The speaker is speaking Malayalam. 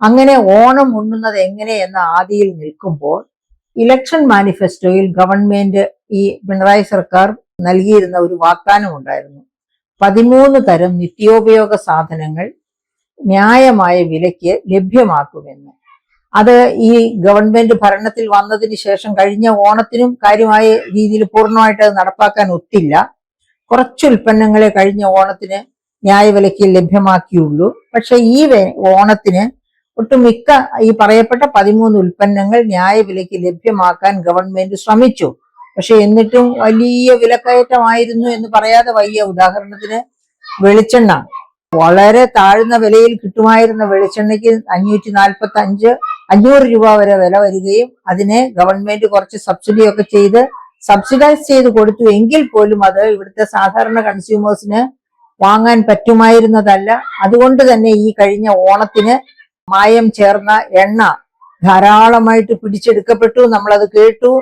അങ്ങനെ ഓണം ഉണ്ണുന്നത് എങ്ങനെ എന്ന ആദിയിൽ നിൽക്കുമ്പോൾ ഇലക്ഷൻ മാനിഫെസ്റ്റോയിൽ ഗവൺമെന്റ് ഈ പിണറായി സർക്കാർ നൽകിയിരുന്ന ഒരു വാഗ്ദാനം ഉണ്ടായിരുന്നു. 13 തരം നിത്യോപയോഗ സാധനങ്ങൾ ന്യായമായ വിലയ്ക്ക് ലഭ്യമാക്കുമെന്ന്. അത് ഈ ഗവൺമെന്റ് ഭരണത്തിൽ വന്നതിന് ശേഷം കഴിഞ്ഞ ഓണത്തിനും കാര്യമായ രീതിയിൽ പൂർണ്ണമായിട്ട് അത് നടപ്പാക്കാൻ ഒത്തില്ല. കുറച്ച് ഉൽപ്പന്നങ്ങളെ കഴിഞ്ഞ ഓണത്തിന് ന്യായവിലയ്ക്ക് ലഭ്യമാക്കിയുള്ളൂ. പക്ഷെ ഈ ഓണത്തിന് ഒട്ടുമിക്ക ഈ പറയപ്പെട്ട 13 ഉൽപ്പന്നങ്ങൾ ന്യായവിലയ്ക്ക് ലഭ്യമാക്കാൻ ഗവൺമെന്റ് ശ്രമിച്ചു. പക്ഷെ എന്നിട്ടും വലിയ വിലക്കയറ്റമായിരുന്നു എന്ന് പറയാതെ വയ്യ. ഉദാഹരണത്തിന് വെളിച്ചെണ്ണ വളരെ താഴ്ന്ന വിലയിൽ കിട്ടുമായിരുന്ന വെളിച്ചെണ്ണയ്ക്ക് 500 രൂപ വരെ വില വരികയും അതിനെ ഗവൺമെന്റ് കുറച്ച് സബ്സിഡിയൊക്കെ ചെയ്ത് സബ്സിഡൈസ് ചെയ്ത് കൊടുത്തു. എങ്കിൽ പോലും അത് ഇവിടുത്തെ സാധാരണ കൺസ്യൂമേഴ്സിന് വാങ്ങാൻ പറ്റുമായിരുന്നതല്ല. അതുകൊണ്ട് തന്നെ ഈ കഴിഞ്ഞ ഓണത്തിന് മായം ചേർന്ന എണ്ണ ധാരാളമായിട്ട് പിടിച്ചെടുക്കപ്പെട്ടു. നമ്മളത് കേട്ടു.